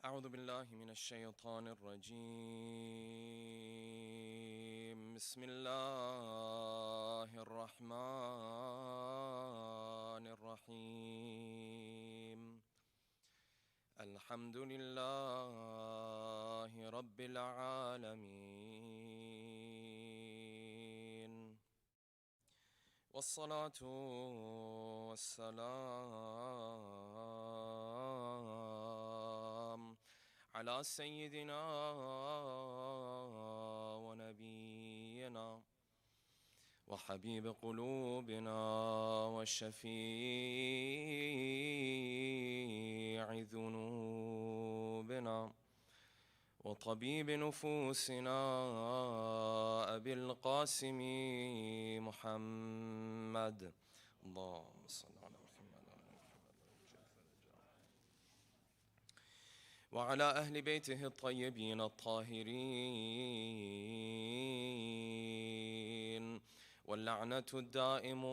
أعوذ بالله من الشيطان الرجيم. بسم الله الرحمن الرحيم. الحمد لله رب العالمين، والصلاة والسلام على سيدنا ونبينا وحبيب قلوبنا وشفيع ذنوبنا وطبيب نفوسنا أبي القاسم محمد. اللهم صل على محمد وعلى أهل بيته الطيبين الطاهرين، واللعنة الدائم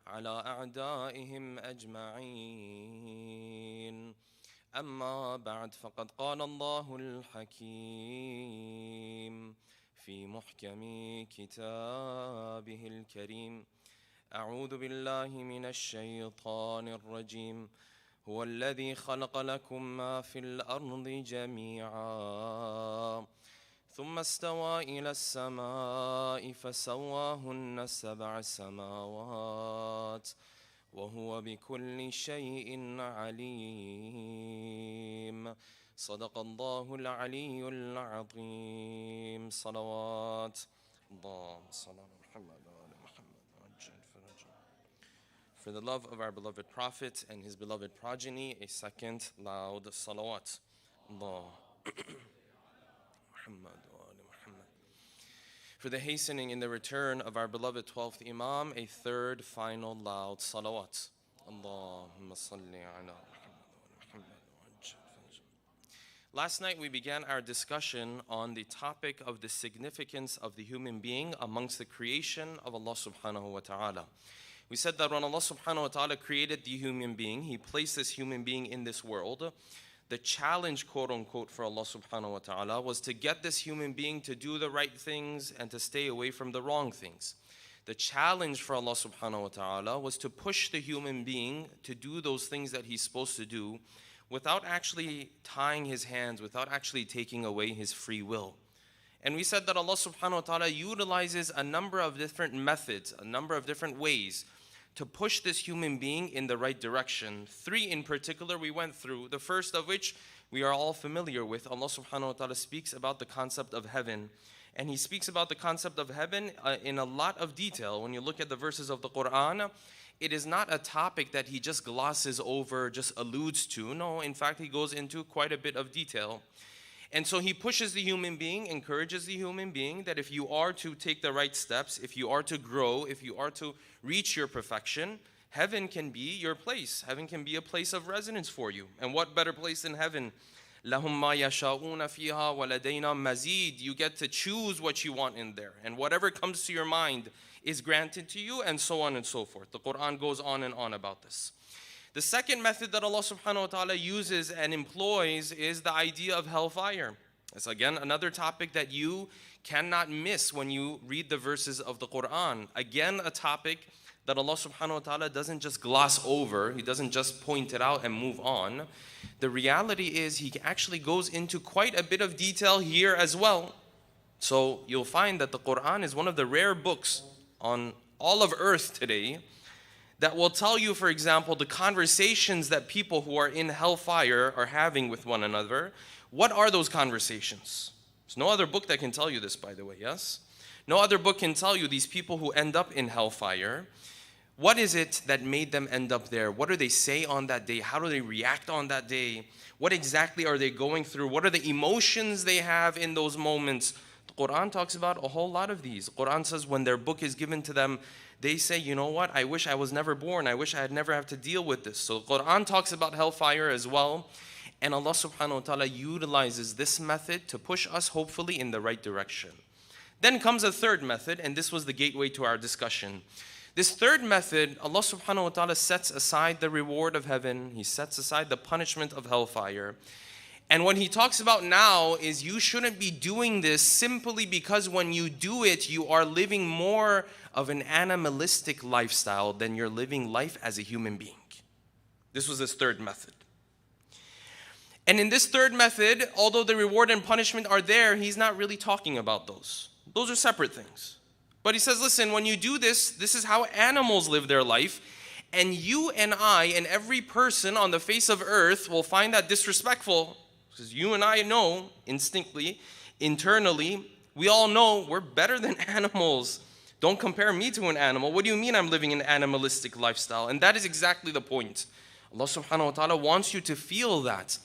على أعدائهم أجمعين. أما بعد، فقد قال الله الحكيم في محكم كتابه الكريم: أعوذ بالله من الشيطان الرجيم. هو الذي خلق لكم ما في الأرض جميعا ثم استوى إلى السماء فسواهن 7 سماوات وهو بكل شيء عليم. صدق الله العلي العظيم. صلوات اللهم صل على محمد وآل محمد وعجل فرجه. For the love of our beloved Prophet and his beloved progeny, a second loud salawat. Allah Muhammad wa ali Muhammad. For the hastening in the return of our beloved 12th Imam, a third final loud salawat. Allahumma salli ala Muhammad wa ali Muhammad wa ajil farajah. Last night we began our discussion on the topic of the significance of the human being amongst the creation of Allah subhanahu wa ta'ala. We said that when Allah subhanahu wa ta'ala created the human being, He placed this human being in this world. The challenge, quote unquote, for Allah subhanahu wa ta'ala was to get this human being to do the right things and to stay away from the wrong things. The challenge for Allah subhanahu wa ta'ala was to push the human being to do those things that he's supposed to do without actually tying his hands, without actually taking away his free will. And we said that Allah subhanahu wa ta'ala utilizes a number of different methods, a number of different ways to push this human being in the right direction. 3 in particular we went through, the first of which we are all familiar with. Allah subhanahu wa ta'ala speaks about the concept of heaven. And He speaks about the concept of heaven in a lot of detail. When you look at the verses of the Quran, it is not a topic that He just glosses over, just alludes to. No, in fact, He goes into quite a bit of detail. And so He pushes the human being, encourages the human being that if you are to take the right steps, if you are to grow, if you are to reach your perfection, heaven can be your place. Heaven can be a place of residence for you. And what better place than heaven? لَهُمْ مَا يَشَاءُونَ فِيهَا وَلَدَيْنَا مَزِيدٌ. You get to choose what you want in there. And whatever comes to your mind is granted to you, and so on and so forth. The Quran goes on and on about this. The second method that Allah subhanahu wa ta'ala uses and employs is the idea of hellfire. It's again another topic that you cannot miss when you read the verses of the Quran. Again, a topic that Allah subhanahu wa ta'ala doesn't just gloss over. He doesn't just point it out and move on. The reality is He actually goes into quite a bit of detail here as well. So you'll find that the Quran is one of the rare books on all of earth today that will tell you, for example, the conversations that people who are in hellfire are having with one another. What are those conversations? There's no other book that can tell you this, by the way, yes? No other book can tell you these people who end up in hellfire. What is it that made them end up there? What do they say on that day? How do they react on that day? What exactly are they going through? What are the emotions they have in those moments? The Quran talks about a whole lot of these. The Quran says when their book is given to them, they say, you know what, I wish I was never born. I wish I had never had to deal with this. So the Quran talks about hellfire as well. And Allah subhanahu wa ta'ala utilizes this method to push us hopefully in the right direction. Then comes a third method, and this was the gateway to our discussion. This third method, Allah subhanahu wa ta'ala sets aside the reward of heaven. He sets aside the punishment of hellfire. And what he talks about now is you shouldn't be doing this simply because when you do it, you are living more of an animalistic lifestyle than you're living life as a human being. This was his third method. And in this third method, although the reward and punishment are there, he's not really talking about those. Those are separate things. But he says, listen, when you do this, this is how animals live their life. And you and I and every person on the face of earth will find that disrespectful. Because you and I know instinctively, internally, we all know we're better than animals. Don't compare me to an animal. What do you mean I'm living an animalistic lifestyle? And that is exactly the point. Allah subhanahu wa ta'ala wants you to feel that.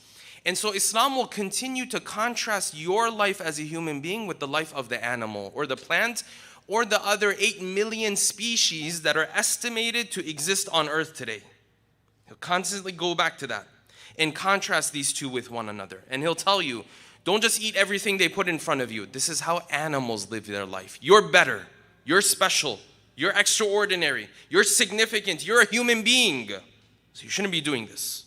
And so Islam will continue to contrast your life as a human being with the life of the animal or the plant or the other 8 million species that are estimated to exist on earth today. He'll constantly go back to that and contrast these two with one another. And he'll tell you, don't just eat everything they put in front of you. This is how animals live their life. You're better. You're special. You're extraordinary. You're significant. You're a human being. So you shouldn't be doing this.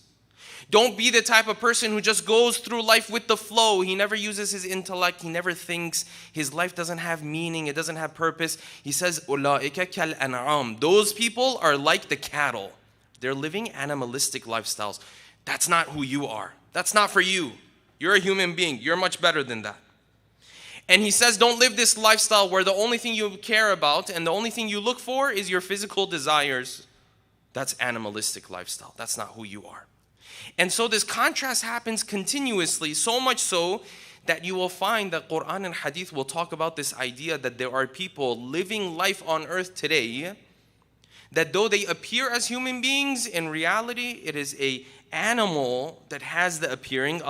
Don't be the type of person who just goes through life with the flow. He never uses his intellect. He never thinks. His life doesn't have meaning. It doesn't have purpose. He says, "Ulaika kal an'am." Those people are like the cattle. They're living animalistic lifestyles. That's not who you are. That's not for you. You're a human being. You're much better than that. And he says, don't live this lifestyle where the only thing you care about and the only thing you look for is your physical desires. That's animalistic lifestyle. That's not who you are. And so this contrast happens continuously, so much so that you will find that Quran and Hadith will talk about this idea that there are people living life on earth today that though they appear as human beings, in reality it is an animal that has the appearance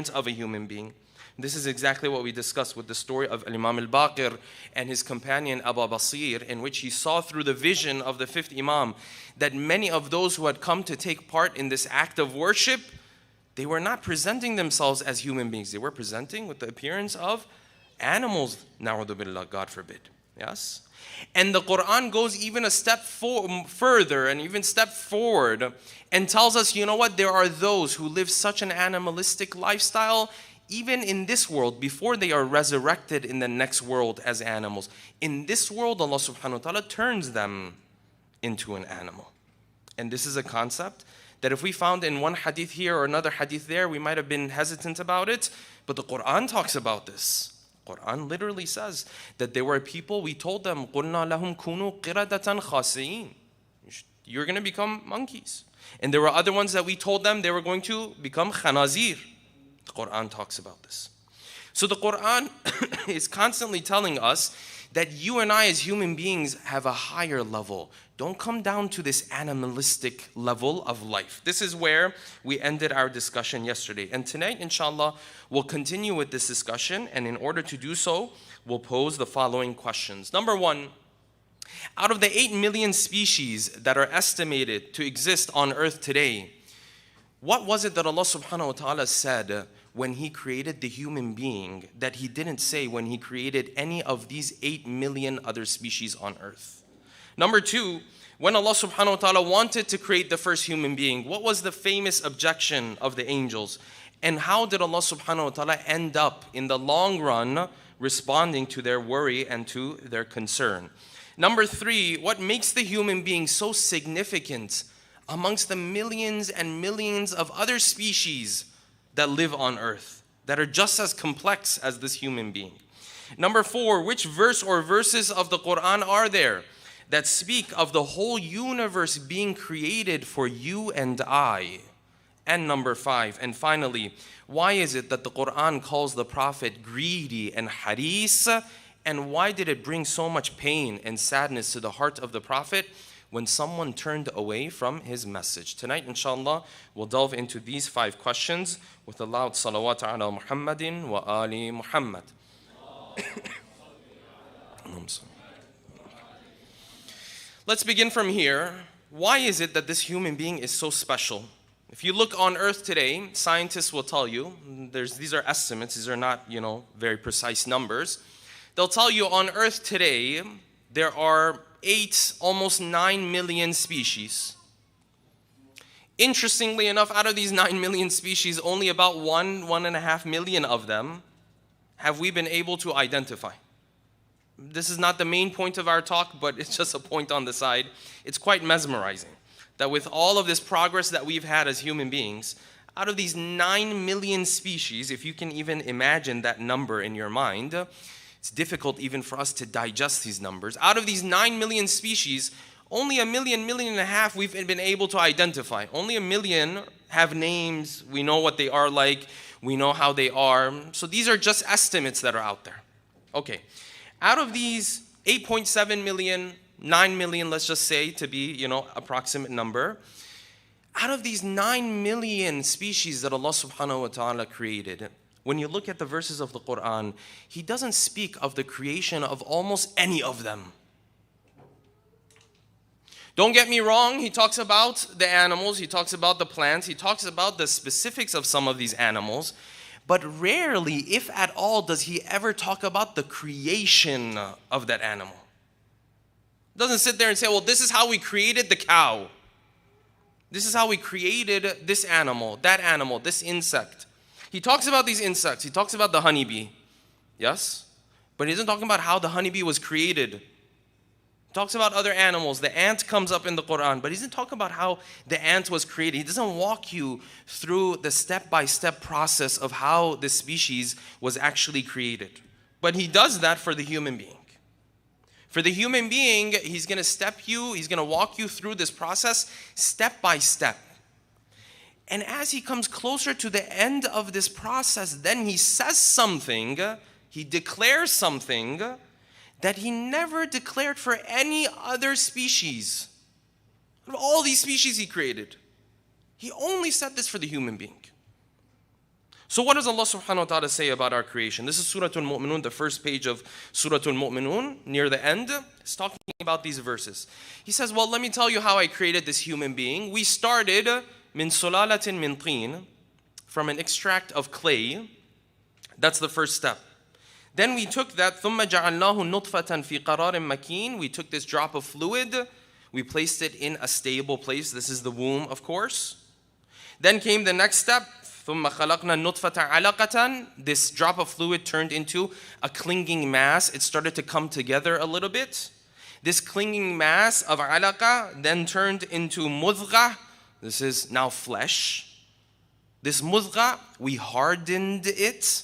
of a human being. This is exactly what we discussed with the story of Imam al-Baqir and his companion Abu Basir, in which he saw through the vision of the fifth Imam that many of those who had come to take part in this act of worship, they were not presenting themselves as human beings. They were presenting with the appearance of animals, na'udhu billah, God forbid. Yes? And the Quran goes even a step further and even step forward and tells us, you know what, there are those who live such an animalistic lifestyle even in this world, before they are resurrected in the next world as animals. In this world, Allah subhanahu wa ta'ala turns them into an animal. And this is a concept that if we found in one hadith here or another hadith there, we might have been hesitant about it. But the Quran talks about this. The Quran literally says that there were people, we told them, قُلْنَا لَهُمْ كُونُوا قِرَدَةً خَاسِئِينَ. You're going to become monkeys. And there were other ones that we told them they were going to become khanazir. The Quran talks about this. So the Quran is constantly telling us that you and I as human beings have a higher level. Don't come down to this animalistic level of life. This is where we ended our discussion yesterday. And tonight, inshallah, we'll continue with this discussion. And in order to do so, we'll pose the following questions. Number one, out of the 8 million species that are estimated to exist on earth today, what was it that Allah subhanahu wa ta'ala said when He created the human being that He didn't say when He created any of these 8 million other species on earth? Number two, when Allah subhanahu wa ta'ala wanted to create the first human being, what was the famous objection of the angels? And how did Allah subhanahu wa ta'ala end up in the long run responding to their worry and to their concern? Number three, what makes the human being so significant amongst the millions and millions of other species that live on earth, that are just as complex as this human being? Number four, which verse or verses of the Quran are there that speak of the whole universe being created for you and I? And number five, and finally, why is it that the Quran calls the Prophet greedy and haris? And why did it bring so much pain and sadness to the heart of the Prophet when someone turned away from his message? Tonight, inshallah, we'll delve into these 5 questions with a loud salawat ala Muhammadin wa ali Muhammad. Let's begin from here. Why is it that this human being is so special? If you look on earth today, scientists will tell you, these are estimates, these are not, very precise numbers. They'll tell you on earth today, there are 8, almost 9 million species. Interestingly enough, out of these 9 million species, only about 1.5 million of them have we been able to identify. This is not the main point of our talk, but it's just a point on the side. It's quite mesmerizing that with all of this progress that we've had as human beings, out of these 9 million species, if you can even imagine that number in your mind, it's difficult even for us to digest these numbers. Out of these 9 million species, only 1 million, 1.5 million we've been able to identify. Only 1 million have names. We know what they are like. We know how they are. So these are just estimates that are out there. Okay. Out of these 8.7 million, 9 million, let's just say to be, approximate number. Out of these 9 million species that Allah subhanahu wa ta'ala created, when you look at the verses of the Quran, He doesn't speak of the creation of almost any of them. Don't get me wrong, He talks about the animals, He talks about the plants, He talks about the specifics of some of these animals, but rarely, if at all, does He ever talk about the creation of that animal. Doesn't sit there and say, well, this is how we created the cow. This is how we created this animal, this insect. He talks about these insects. He talks about the honeybee. Yes? But He isn't talking about how the honeybee was created. Talks about other animals. The ant comes up in the Quran, but He doesn't talk about how the ant was created. He doesn't walk you through the step-by-step process of how this species was actually created. But He does that for the human being. For the human being, He's going to walk you through this process step by step. And as He comes closer to the end of this process, then He says something, He declares something that He never declared for any other species. Out of all these species He created, He only said this for the human being. So what does Allah subhanahu wa ta'ala say about our creation? This is Surah Al-Mu'minun, the first page of Surah Al-Mu'minun, near the end. It's talking about these verses. He says, well, let me tell you how I created this human being. We started min sulalatin min teen, from an extract of clay. That's the first step. Then we took that, ثُمَّ جَعَلْنَاهُ نُطْفَةً فِي قَرَارٍ مَكِينٍ. We took this drop of fluid, we placed it in a stable place. This is the womb, of course. Then came the next step, ثُمَّ خَلَقْنَا النُّطْفَةَ عَلَقَةً. This drop of fluid turned into a clinging mass. It started to come together a little bit. This clinging mass of alaqa then turned into mudghah. This is now flesh. This mudghah, we hardened it.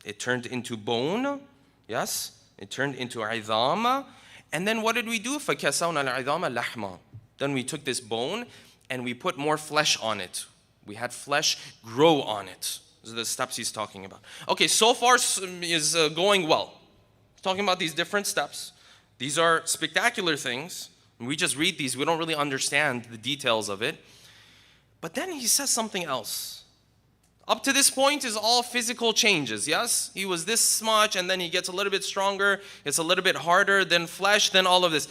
It turned into bone. Yes, it turned into idham. And then what did we do? فَكَسَوْنَا الْعِظَامَ لَحْمًا. Then we took this bone and we put more flesh on it. We had flesh grow on it. These are the steps he's talking about. Okay, so far is going well. He's talking about these different steps. These are spectacular things. We just read these. We don't really understand the details of it. But then he says something else. Up to this point is all physical changes, yes? He was this much, and then he gets a little bit stronger, it's a little bit harder, then flesh, then all of this.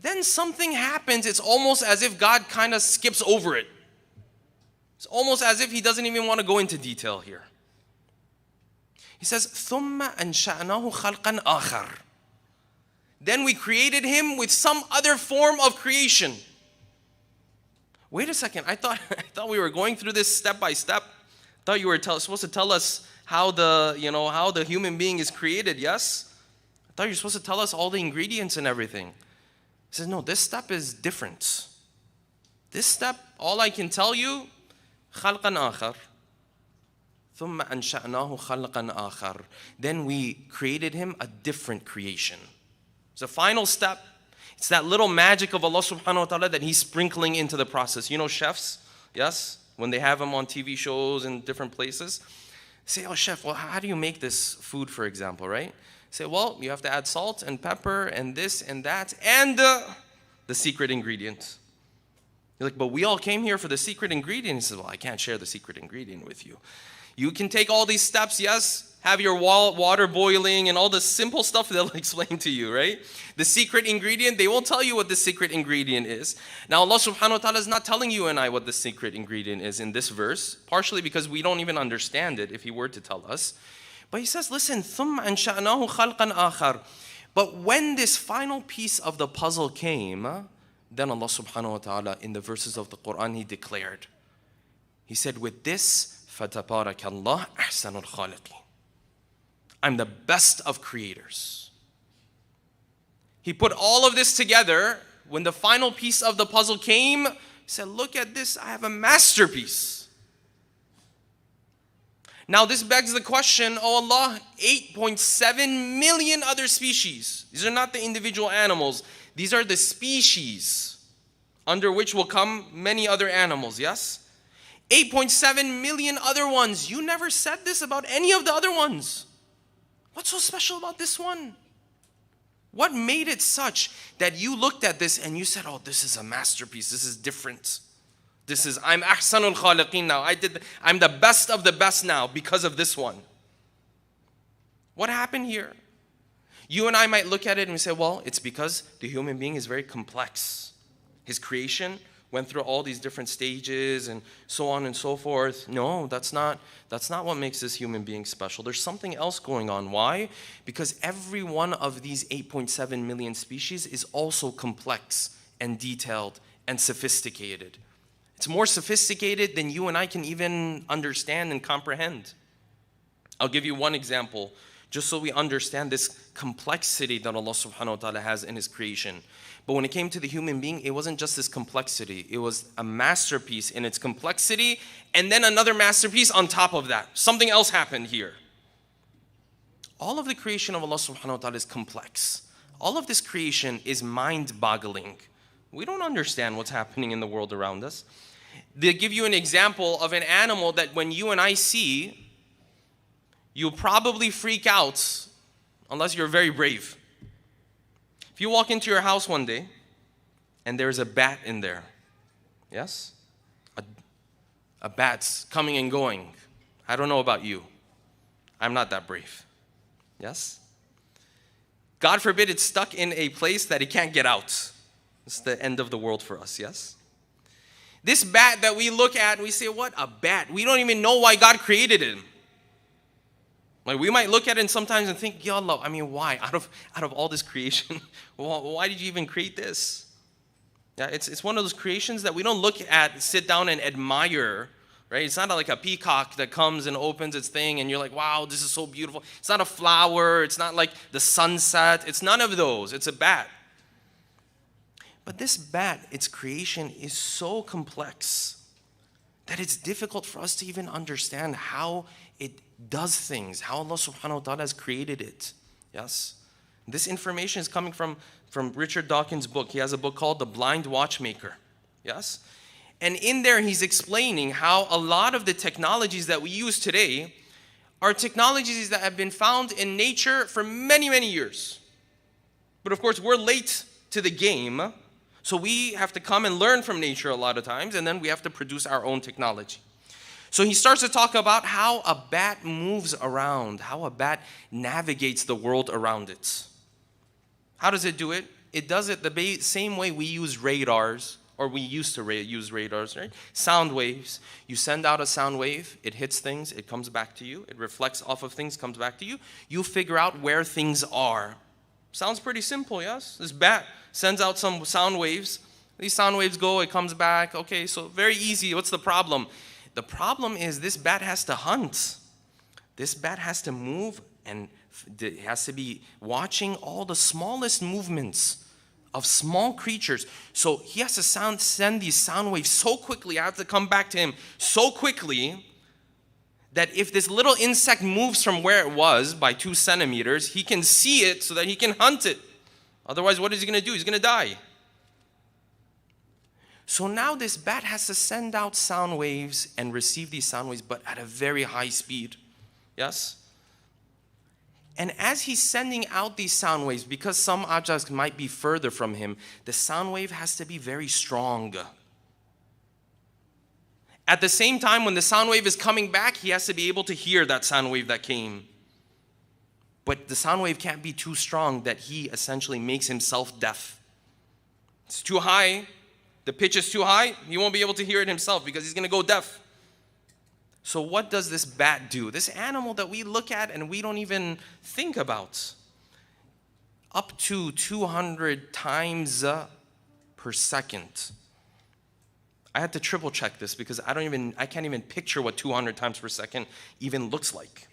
Then something happens. It's almost as if God kind of skips over it. It's almost as if He doesn't even want to go into detail here. He says, ثُمَّ أَنْشَأْنَاهُ خَلْقًا آخَرَ. Then we created him with some other form of creation. Wait a second, I thought we were going through this step by step. I thought you were supposed to tell us how the human being is created, yes? I thought you were supposed to tell us all the ingredients and everything. He says, no, this step is different. This step, all I can tell you, خَلْقًا آخَرَ. ثُمَّ أَنْشَأْنَاهُ خَلْقًا آخَرَ. Then we created him a different creation. It's the final step. It's that little magic of Allah subhanahu wa ta'ala that He's sprinkling into the process. You know chefs, yes? When they have them on TV shows in different places. Say, oh chef, well, how do you make this food, for example, right? Say, well, you have to add salt and pepper and this and that and the secret ingredient. You're like, but we all came here for the secret ingredient. He says, well, I can't share the secret ingredient with you. You can take all these steps, yes? Have your water boiling and all the simple stuff they'll explain to you, right? The secret ingredient, they won't tell you what the secret ingredient is. Now Allah subhanahu wa ta'ala is not telling you and I what the secret ingredient is in this verse, partially because we don't even understand it if He were to tell us. But He says, listen, ثُمَّ أَنْشَأْنَاهُ خَلْقًا آخَرَ. But when this final piece of the puzzle came, then Allah subhanahu wa ta'ala in the verses of the Quran, He declared, He said, with this, فَتَبَارَكَ اللَّهُ أَحْسَنُ الْخَالِقِينَ. I'm the best of creators. He put all of this together. When the final piece of the puzzle came, He said, look at this, I have a masterpiece. Now this begs the question, oh Allah, 8.7 million other species. These are not the individual animals. These are the species under which will come many other animals, yes? 8.7 million other ones. You never said this about any of the other ones. What's so special about this one? What made it such that you looked at this and you said, oh, this is a masterpiece. This is different. I'm ahsanul khaliqeen now. I'm the best of the best now because of this one. What happened here? You and I might look at it and we say, well, it's because the human being is very complex. His creation went through all these different stages and so on and so forth. No, that's not what makes this human being special. There's something else going on. Why? Because every one of these 8.7 million species is also complex and detailed and sophisticated. It's more sophisticated than you and I can even understand and comprehend. I'll give you one example, just so we understand this complexity that Allah subhanahu wa ta'ala has in His creation. But when it came to the human being, it wasn't just this complexity. It was a masterpiece in its complexity, and then another masterpiece on top of that. Something else happened here. All of the creation of Allah subhanahu wa ta'ala is complex. All of this creation is mind-boggling. We don't understand what's happening in the world around us. They'll give you an example of an animal that when you and I see, you'll probably freak out unless you're very brave. If you walk into your house one day and there's a bat in there, yes? A bat's coming and going. I don't know about you. I'm not that brave. Yes? God forbid it's stuck in a place that it can't get out. It's the end of the world for us, yes? This bat that we look at and we say, what a bat. We don't even know why God created him. Like we might look at it sometimes and think, Ya Allah, I mean, why? Out of all this creation, why did you even create this? Yeah, it's one of those creations that we don't look at, sit down and admire, right? It's not like a peacock that comes and opens its thing and you're like, wow, this is so beautiful. It's not a flower. It's not like the sunset. It's none of those. It's a bat. But this bat, its creation is so complex that it's difficult for us to even understand how it does things, how Allah subhanahu wa ta'ala has created it. Yes? This information is coming from Richard Dawkins' book. He has a book called The Blind Watchmaker. Yes? And in there he's explaining how a lot of the technologies that we use today are technologies that have been found in nature for many, many years. But of course we're late to the game, so we have to come and learn from nature a lot of times, and then we have to produce our own technology. So he starts to talk about how a bat moves around, how a bat navigates the world around it. How does it do it? It does it the same way we use radars, or we used to use radars, right? Sound waves. You send out a sound wave, it hits things, it comes back to you, it reflects off of things, comes back to you. You figure out where things are. Sounds pretty simple, yes? This bat sends out some sound waves. These sound waves go, it comes back. Okay, so very easy. What's the problem? The problem is this bat has to hunt. This bat has to move and it has to be watching all the smallest movements of small creatures. So he has to send these sound waves so quickly, I have to come back to him so quickly that if this little insect moves from where it was by 2 centimeters, he can see it so that he can hunt it. Otherwise, what is he going to do? He's going to die. So now this bat has to send out sound waves and receive these sound waves, but at a very high speed. Yes? And as he's sending out these sound waves, because some objects might be further from him, the sound wave has to be very strong. At the same time, when the sound wave is coming back, he has to be able to hear that sound wave that came. But the sound wave can't be too strong that he essentially makes himself deaf. It's too high. The pitch is too high, he won't be able to hear it himself because he's going to go deaf. So what does this bat do? This animal that we look at and we don't even think about. up to 200 times per second. I had to triple check this because I can't even picture what 200 times per second even looks like.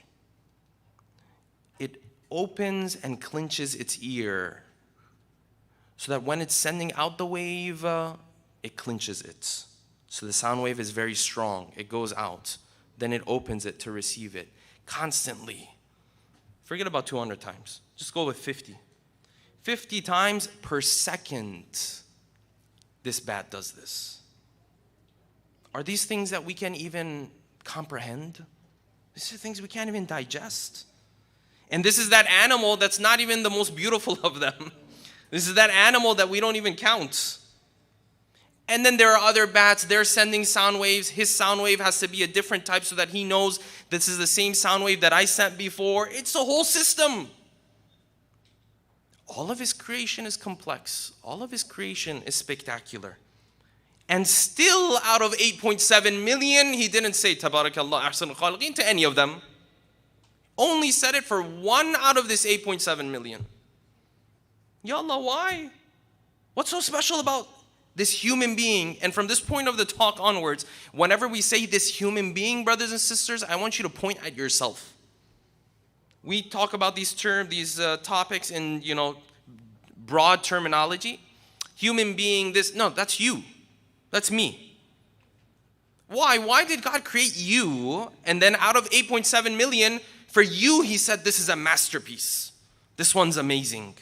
It opens and clenches its ear so that when it's sending out the wave, it clenches it. So the sound wave is very strong. It goes out. Then it opens it to receive it constantly. Forget about 200 times. Just go with 50. 50 times per second, this bat does this. Are these things that we can even comprehend? These are things we can't even digest. And this is that animal that's not even the most beautiful of them. This is that animal that we don't even count. And then there are other bats, they're sending sound waves. His sound wave has to be a different type so that he knows this is the same sound wave that I sent before. It's a whole system. All of his creation is complex. All of his creation is spectacular. And still out of 8.7 million, he didn't say Tabarakallah Ahsanul Khaliqeen to any of them. Only said it for one out of this 8.7 million. Ya Allah, why? What's so special about this human being? And from this point of the talk onwards, whenever we say this human being, brothers and sisters, I want you to point at yourself. We talk about these topics in, broad terminology. Human being, no, that's you. That's me. Why? Why did God create you? And then out of 8.7 million, for you, he said, this is a masterpiece. This one's amazing.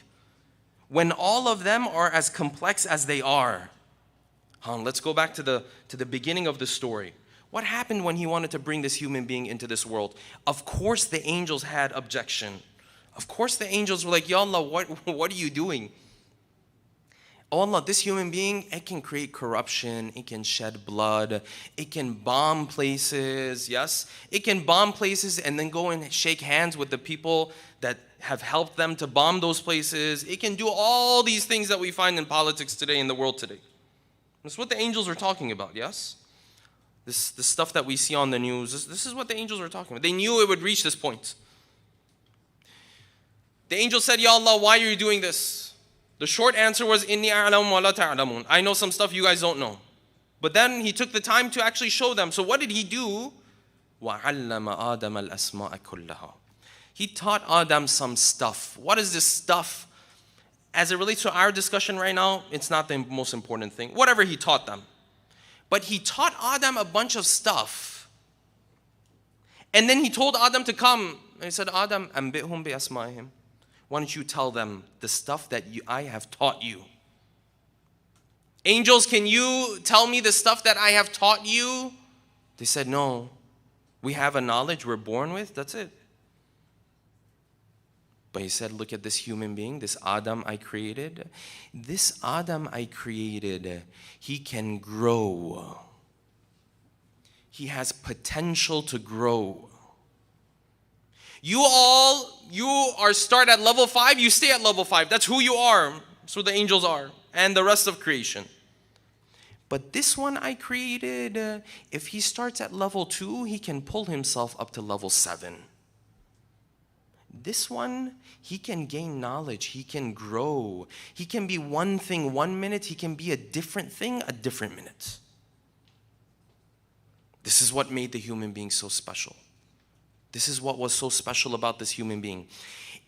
When all of them are as complex as they are. Let's go back to the beginning of the story. What happened when he wanted to bring this human being into this world? Of course the angels had objection. Of course the angels were like, Ya Allah, what are you doing? Oh Allah, this human being, it can create corruption, it can shed blood, it can bomb places, yes? It can bomb places and then go and shake hands with the people that have helped them to bomb those places. It can do all these things that we find in politics today, in the world today. That's what the angels are talking about, yes? The stuff that we see on the news, this is what the angels were talking about. They knew it would reach this point. The angel said, Ya Allah, why are you doing this? The short answer was, Inni a'lamu wa la ta'lamun. I know some stuff you guys don't know. But then he took the time to actually show them. So what did he do? وَعَلَّمَ آدَمَ الْأَسْمَاءَ كُلَّهَا. He taught Adam some stuff. What is this stuff? As it relates to our discussion right now, it's not the most important thing. Whatever he taught them. But he taught Adam a bunch of stuff. And then he told Adam to come. And he said, Adam, أَنْبِئْهُمْ بِأَسْمَائِهِمْ. Why don't you tell them the stuff that I have taught you? Angels, can you tell me the stuff that I have taught you? They said, no. We have a knowledge we're born with. That's it. But he said, look at this human being, this Adam I created. This Adam I created, he can grow. He has potential to grow. You start at level 5, you stay at level 5. That's who you are. That's who the angels are. And the rest of creation. But this one I created, if he starts at level 2, he can pull himself up to level 7. This one, he can gain knowledge, he can grow. He can be one thing 1 minute, he can be a different thing a different minute. This is what made the human being so special. This is what was so special about this human being.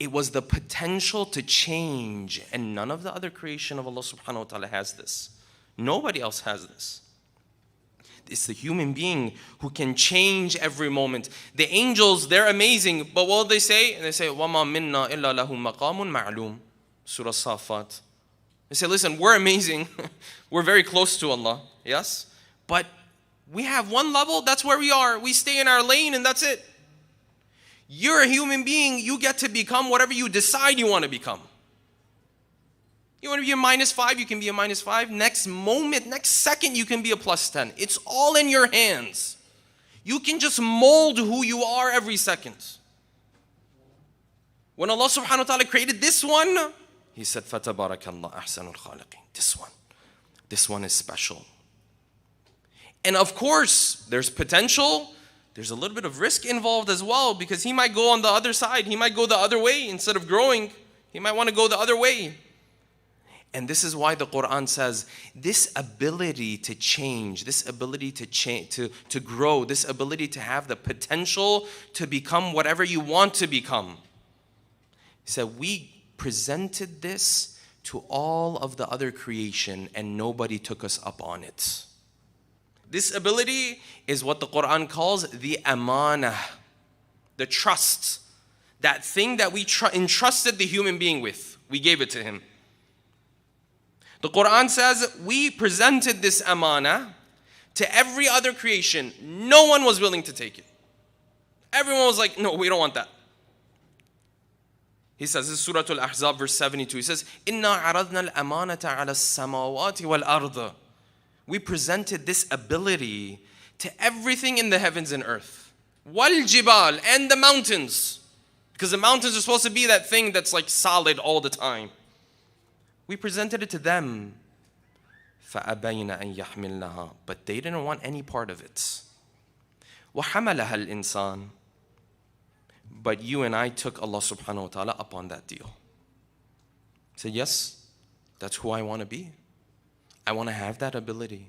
It was the potential to change, and none of the other creation of Allah subhanahu wa ta'ala has this. Nobody else has this. It's the human being who can change every moment. The angels, they're amazing, but what do they say? And they say, وَمَا مِنَّا إِلَّا لَهُ مَقَامٌ مَعْلُومٌ. Surah Safat. They say, listen, we're amazing. We're very close to Allah, yes? But we have one level, that's where we are. We stay in our lane and that's it. You're a human being, you get to become whatever you decide you want to become. You want to be a -5, you can be a -5. Next moment, next second, you can be a +10. It's all in your hands. You can just mold who you are every second. When Allah subhanahu wa ta'ala created this one, He said, فَتَبَارَكَ اللَّهُ أَحْسَنُ الْخَالِقِينَ. This one is special. And of course, there's potential. There's a little bit of risk involved as well, because he might go on the other side. He might go the other way instead of growing. He might want to go the other way. And this is why the Quran says, this ability to change, this ability to grow, this ability to have the potential to become whatever you want to become. He said, we presented this to all of the other creation and nobody took us up on it. This ability is what the Quran calls the amanah, the trust. That thing that we entrusted the human being with. We gave it to him. The Quran says we presented this amana to every other creation. No one was willing to take it. Everyone was like, no, we don't want that. He says, this is Surah Al-Ahzab verse 72. He says, إِنَّا عَرَضْنَا الْأَمَانَةَ عَلَى السَّمَاوَاتِ وَالْأَرْضِ. We presented this ability to everything in the heavens and earth. وَالْجِبَالِ, and the mountains. Because the mountains are supposed to be that thing that's like solid all the time. We presented it to them. فَأَبَيْنَ أَن يَحْمِلْنَهَا. But they didn't want any part of it. وَحَمَلَهَا الْإِنسَانِ. But you and I took Allah subhanahu wa ta'ala up on that deal. Said, yes, that's who I want to be. I want to have that ability.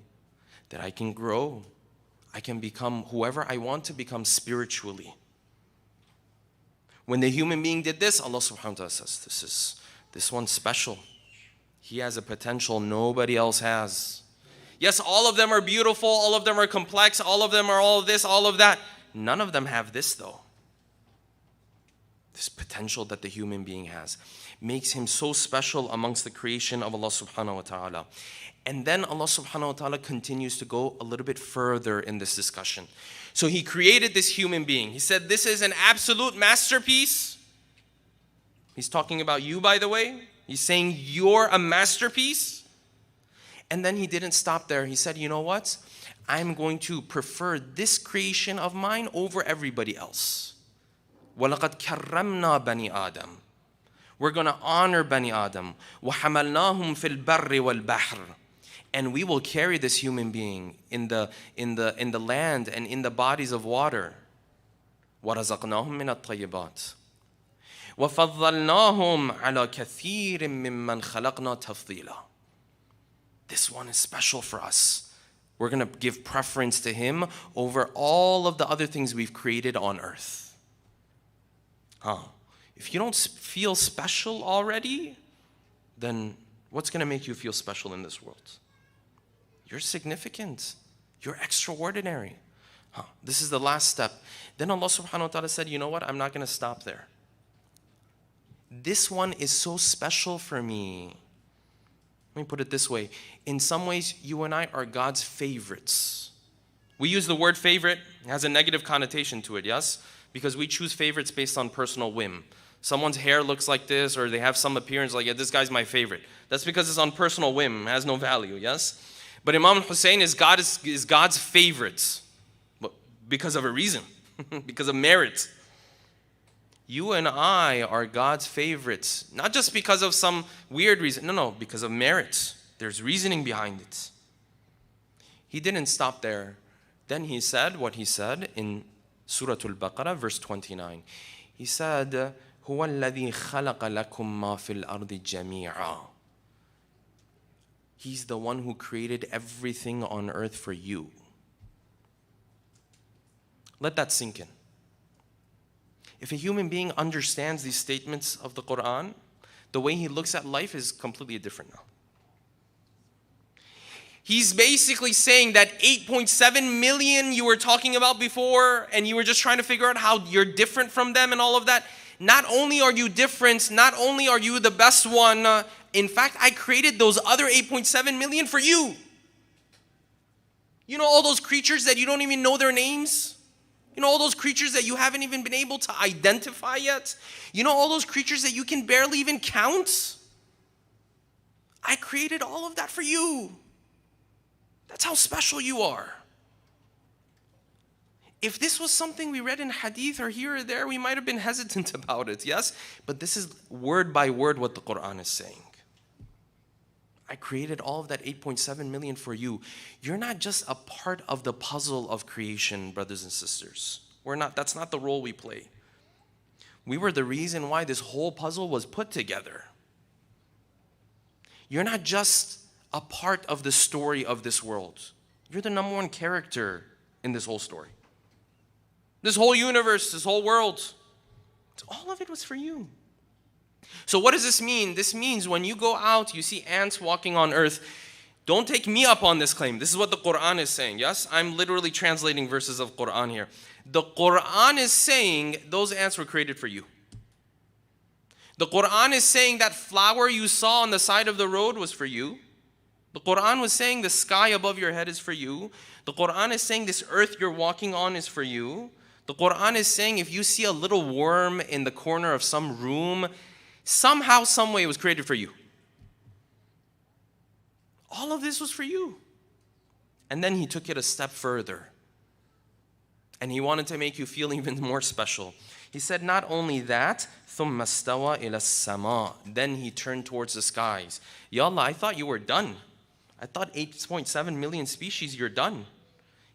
That I can grow. I can become whoever I want to become spiritually. When the human being did this, Allah subhanahu wa ta'ala says, this one's special. He has a potential nobody else has. Yes, all of them are beautiful, all of them are complex, all of them are all of this, all of that. None of them have this though. This potential that the human being has makes him so special amongst the creation of Allah subhanahu wa ta'ala. And then Allah subhanahu wa ta'ala continues to go a little bit further in this discussion. So he created this human being. He said, this is an absolute masterpiece. He's talking about you, by the way. He's saying you're a masterpiece. And then he didn't stop there. He said, you know what? I'm going to prefer this creation of mine over everybody else. وَلَقَدْ كَرَّمْنَا بَنِي آدَمَ. We're going to honor Bani Adam. وَحَمَلْنَاهُمْ فِي الْبَرِّ وَالْبَحْرِ. And we will carry this human being in the land and in the bodies of water. وَرَزَقْنَاهُمْ مِنَ الطَّيِّبَاتِ. وَفَضَّلْنَاهُمْ عَلَى كَثِيرٍ مِّمَّنْ خَلَقْنَا تَفْضِيلًا. This one is special for us. We're going to give preference to him over all of the other things we've created on earth. If you don't feel special already, then what's going to make you feel special in this world? You're significant. You're extraordinary. This is the last step. Then Allah subhanahu wa ta'ala said, you know what? I'm not going to stop there. This one is so special for me. Let me put it this way. In some ways, you and I are God's favorites. We use the word favorite. It has a negative connotation to it, yes? Because we choose favorites based on personal whim. Someone's hair looks like this, or they have some appearance like, yeah, this guy's my favorite. That's because it's on personal whim. It has no value, yes? But Imam Hussein is God's favorite. Because of a reason. Because of merit. You and I are God's favorites. Not just because of some weird reason. No, because of merit. There's reasoning behind it. He didn't stop there. Then he said what he said in Surah Al-Baqarah, verse 29. He said, هُوَ الَّذِي خَلَقَ لَكُم مَّا فِي الْأَرْضِ جَمِيعًا. He's the one who created everything on earth for you. Let that sink in. If a human being understands these statements of the Quran, the way he looks at life is completely different now. He's basically saying that 8.7 million you were talking about before, and you were just trying to figure out how you're different from them and all of that. Not only are you different, not only are you the best one, in fact, I created those other 8.7 million for you. You know all those creatures that you don't even know their names? You know all those creatures that you haven't even been able to identify yet? You know all those creatures that you can barely even count? I created all of that for you. That's how special you are. If this was something we read in hadith or here or there, we might have been hesitant about it, yes? But this is word by word what the Quran is saying. I created all of that 8.7 million for you. You're not just a part of the puzzle of creation, brothers and sisters. We're not. That's not the role we play. We were the reason why this whole puzzle was put together. You're not just a part of the story of this world. You're the number one character in this whole story. This whole universe, this whole world, all of it was for you. So what does this mean? This means when you go out, you see ants walking on earth. Don't take me up on this claim. This is what the Quran is saying. Yes, I'm literally translating verses of Quran here. The Quran is saying those ants were created for you. The Quran is saying that flower you saw on the side of the road was for you. The Quran was saying the sky above your head is for you. The Quran is saying this earth you're walking on is for you. The Quran is saying if you see a little worm in the corner of some room, somehow, some way it was created for you. All of this was for you. And then he took it a step further. And he wanted to make you feel even more special. He said not only that, ثُمَّ اسْتَوَى إِلَى السَّمَاءِ. Then he turned towards the skies. Ya Allah, I thought you were done. I thought 8.7 million species, you're done.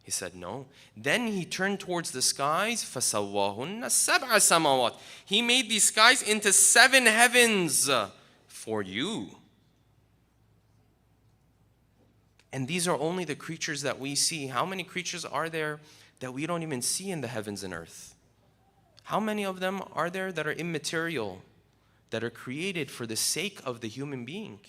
He said, no. Then he turned towards the skies. فَسَوَّاهُنَّ سَبْعَ سَمَاوَاتٍ. He made these skies into 7 heavens for you. And these are only the creatures that we see. How many creatures are there that we don't even see in the heavens and earth? How many of them are there that are immaterial, that are created for the sake of the human being?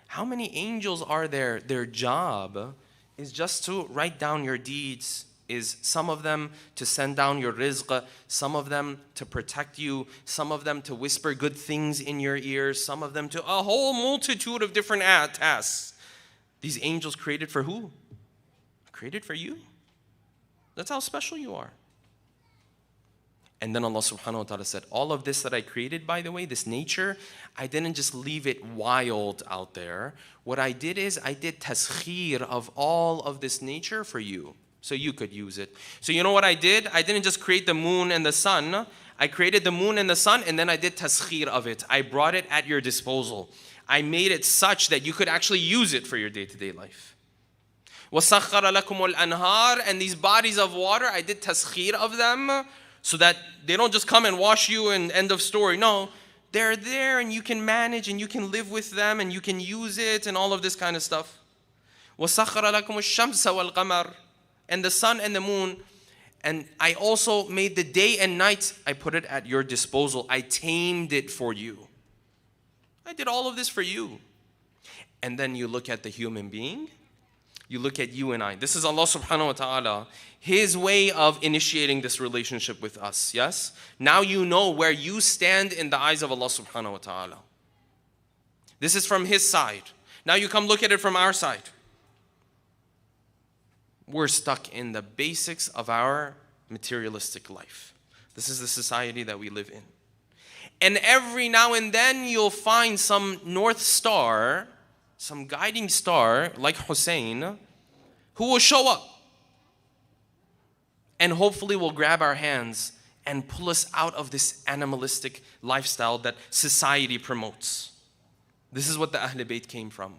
How many angels are there? Their job is just to write down your deeds, is some of them to send down your rizq, some of them to protect you, some of them to whisper good things in your ears, some of them to a whole multitude of different tasks. These angels created for who? Created for you. That's how special you are. And then Allah subhanahu wa ta'ala said, all of this that I created, by the way, this nature, I didn't just leave it wild out there. What I did is I did taskhir of all of this nature for you, so you could use it. So you know what I did? I didn't just create the moon and the sun. I created the moon and the sun, and then I did taskhir of it. I brought it at your disposal. I made it such that you could actually use it for your day-to-day life. وَسَخَّرَ لَكُمُ الْأَنْهَارِ. And these bodies of water, I did taskhir of them, so that they don't just come and wash you and end of story. No, they're there and you can manage and you can live with them and you can use it and all of this kind of stuff. وَسَخَّرَ لَكُمُ الشَّمْسَ وَالْقَمَرِ. And the sun and the moon. And I also made the day and night, I put it at your disposal. I tamed it for you. I did all of this for you. And then you look at the human being. You look at you and I. This is Allah subhanahu wa ta'ala, His way of initiating this relationship with us, yes? Now you know where you stand in the eyes of Allah subhanahu wa ta'ala. This is from His side. Now you come look at it from our side. We're stuck in the basics of our materialistic life. This is the society that we live in. And every now and then you'll find some North Star, some guiding star like Hussein, who will show up and hopefully will grab our hands and pull us out of this animalistic lifestyle that society promotes. This is what the Ahl Bayt came from.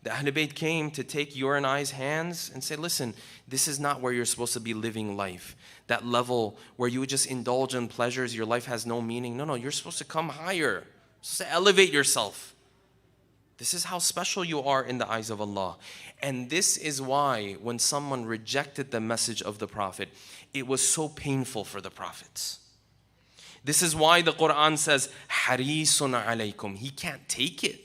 The Ahl Bayt came to take your and I's hands and say, listen, this is not where you're supposed to be living life. That level where you would just indulge in pleasures, your life has no meaning. No, you're supposed to come higher. You're supposed to elevate yourself. This is how special you are in the eyes of Allah. And this is why when someone rejected the message of the Prophet, it was so painful for the prophets. This is why the Quran says, Harisun alaykum. He can't take it.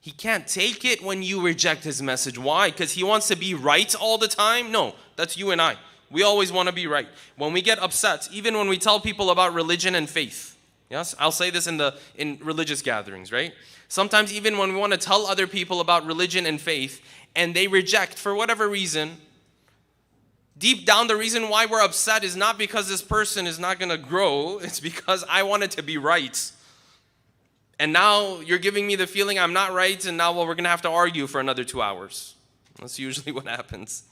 He can't take it when you reject his message. Why? Because he wants to be right all the time? No, that's you and I. We always want to be right. When we get upset, even when we tell people about religion and faith, yes, I'll say this in religious gatherings, right? Sometimes even when we want to tell other people about religion and faith and they reject for whatever reason, deep down the reason why we're upset is not because this person is not going to grow, it's because I want it to be right. And now you're giving me the feeling I'm not right, and now we're going to have to argue for another 2 hours. That's usually what happens.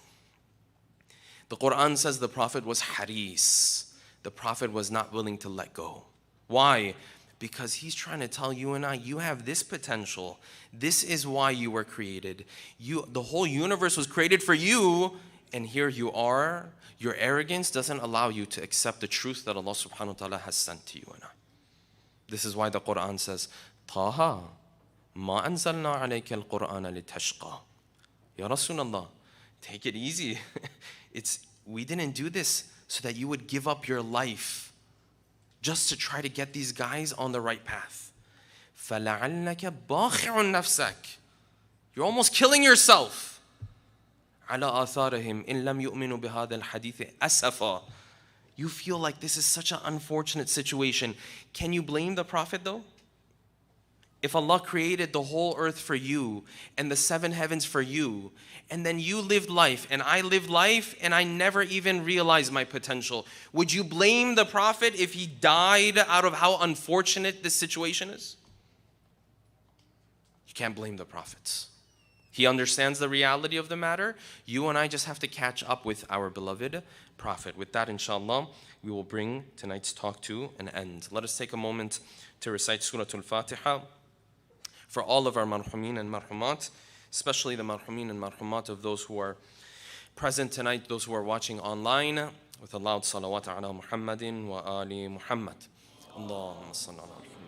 The Quran says the Prophet was haris. The Prophet was not willing to let go. Why? Because he's trying to tell you and I, you have this potential. This is why you were created. The whole universe was created for you. And here you are, your arrogance doesn't allow you to accept the truth that Allah subhanahu wa ta'ala has sent to you and I. This is why the Quran says, Taha, ma anzalna alayka al-Qur'ana litashqa. Ya Rasulullah, take it easy. We didn't do this so that you would give up your life just to try to get these guys on the right path. فَلَعَلَّكَ بَاخِعٌ نَفْسَكَ. You're almost killing yourself. عَلَىٰ آثَارِهِمْ إِن لَمْ يُؤْمِنُوا بِهَذَا الْحَدِيثِ أَسَفًا. You feel like this is such an unfortunate situation. Can you blame the Prophet though? If Allah created the whole earth for you and the 7 heavens for you, and then you lived life and I lived life and I never even realized my potential, would you blame the Prophet if he died out of how unfortunate this situation is? You can't blame the prophets. He understands the reality of the matter. You and I just have to catch up with our beloved Prophet. With that, inshallah, we will bring tonight's talk to an end. Let us take a moment to recite Surah Al-Fatiha for all of our marhumin and marhumat, especially the marhumin and marhumat of those who are present tonight, those who are watching online, with a loud salawat ala Muhammadin wa ali Muhammad. Allahumma salli ala Muhammad.